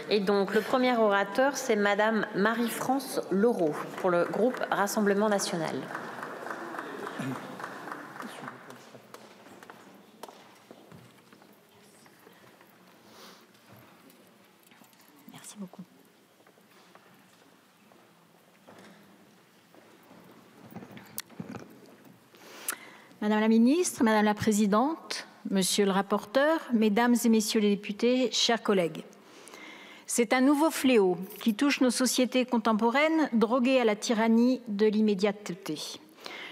Et donc, le premier orateur, c'est Madame Marie-France Leroux, pour le groupe Rassemblement national. Merci beaucoup. Madame la ministre, Madame la présidente, Monsieur le rapporteur, Mesdames et Messieurs les députés, chers collègues. C'est un nouveau fléau qui touche nos sociétés contemporaines, droguées à la tyrannie de l'immédiateté.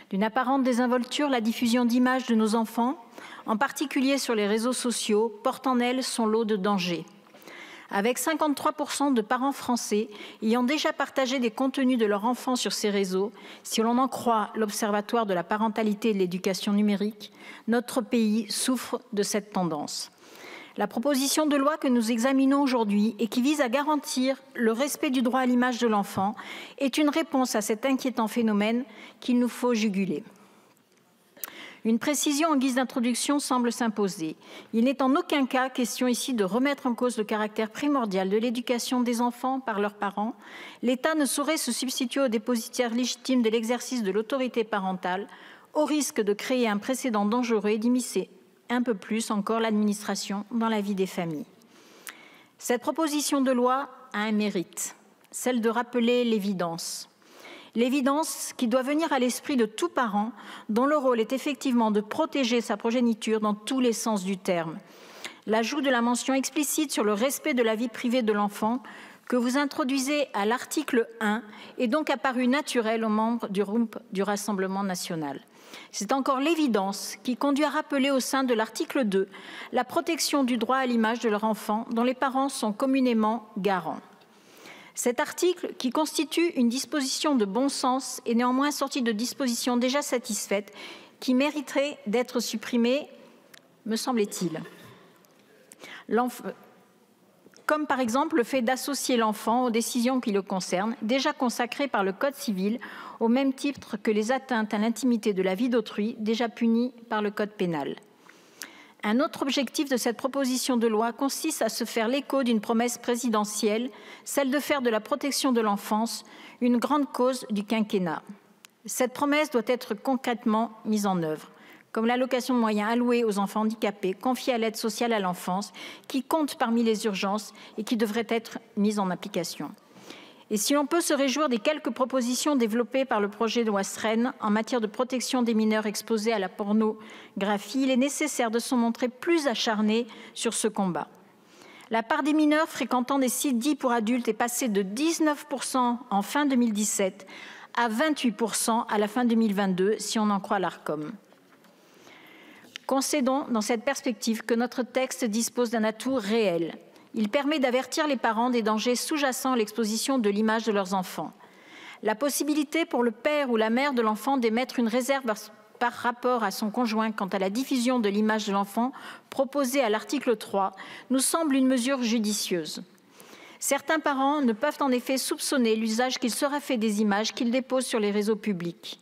D'une apparente désinvolture, la diffusion d'images de nos enfants, en particulier sur les réseaux sociaux, porte en elle son lot de dangers. Avec 53% de parents français ayant déjà partagé des contenus de leur enfant sur ces réseaux, si l'on en croit l'Observatoire de la parentalité et de l'éducation numérique, notre pays souffre de cette tendance. La proposition de loi que nous examinons aujourd'hui et qui vise à garantir le respect du droit à l'image de l'enfant est une réponse à cet inquiétant phénomène qu'il nous faut juguler. Une précision en guise d'introduction semble s'imposer. Il n'est en aucun cas question ici de remettre en cause le caractère primordial de l'éducation des enfants par leurs parents. L'État ne saurait se substituer aux dépositaires légitimes de l'exercice de l'autorité parentale, au risque de créer un précédent dangereux et d'immiscer un peu plus encore l'administration dans la vie des familles. Cette proposition de loi a un mérite, celle de rappeler l'évidence. L'évidence qui doit venir à l'esprit de tout parent dont le rôle est effectivement de protéger sa progéniture dans tous les sens du terme. L'ajout de la mention explicite sur le respect de la vie privée de l'enfant que vous introduisez à l'article 1 est donc apparu naturel aux membres du groupe du Rassemblement national. C'est encore l'évidence qui conduit à rappeler au sein de l'article 2 la protection du droit à l'image de leur enfant dont les parents sont communément garants. Cet article, qui constitue une disposition de bon sens, est néanmoins sorti de dispositions déjà satisfaites qui mériteraient d'être supprimées, me semble-t-il. Comme par exemple le fait d'associer l'enfant aux décisions qui le concernent, déjà consacrées par le Code civil, au même titre que les atteintes à l'intimité de la vie d'autrui, déjà punies par le Code pénal. Un autre objectif de cette proposition de loi consiste à se faire l'écho d'une promesse présidentielle, celle de faire de la protection de l'enfance une grande cause du quinquennat. Cette promesse doit être concrètement mise en œuvre, comme l'allocation de moyens allouée aux enfants handicapés, confiée à l'aide sociale à l'enfance, qui compte parmi les urgences et qui devrait être mise en application. Et si l'on peut se réjouir des quelques propositions développées par le projet de loi Sren en matière de protection des mineurs exposés à la pornographie, il est nécessaire de se montrer plus acharné sur ce combat. La part des mineurs fréquentant des sites dits pour adultes est passée de 19% en fin 2017 à 28% à la fin 2022, si on en croit l'Arcom. Concédons dans cette perspective que notre texte dispose d'un atout réel. Il permet d'avertir les parents des dangers sous-jacents à l'exposition de l'image de leurs enfants. La possibilité pour le père ou la mère de l'enfant d'émettre une réserve par rapport à son conjoint quant à la diffusion de l'image de l'enfant proposée à l'article 3 nous semble une mesure judicieuse. Certains parents ne peuvent en effet soupçonner l'usage qu'il sera fait des images qu'ils déposent sur les réseaux publics.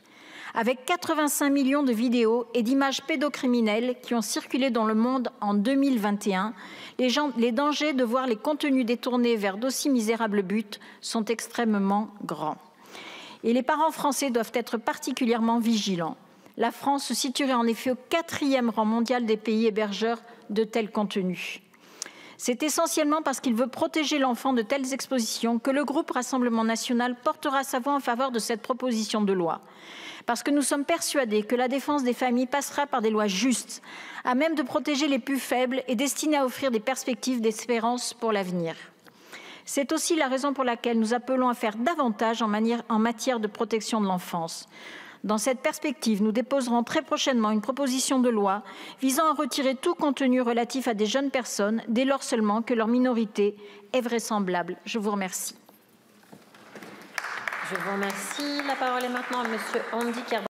Avec 85 millions de vidéos et d'images pédocriminelles qui ont circulé dans le monde en 2021, les dangers de voir les contenus détournés vers d'aussi misérables buts sont extrêmement grands. Et les parents français doivent être particulièrement vigilants. La France se situerait en effet au 4e rang mondial des pays hébergeurs de tels contenus. C'est essentiellement parce qu'il veut protéger l'enfant de telles expositions que le groupe Rassemblement national portera sa voix en faveur de cette proposition de loi. Parce que nous sommes persuadés que la défense des familles passera par des lois justes, à même de protéger les plus faibles et destinées à offrir des perspectives d'espérance pour l'avenir. C'est aussi la raison pour laquelle nous appelons à faire davantage en matière de protection de l'enfance. Dans cette perspective, nous déposerons très prochainement une proposition de loi visant à retirer tout contenu relatif à des jeunes personnes, dès lors seulement que leur minorité est vraisemblable. Je vous remercie. Je vous remercie. La parole est maintenant à Monsieur Andy Kerber.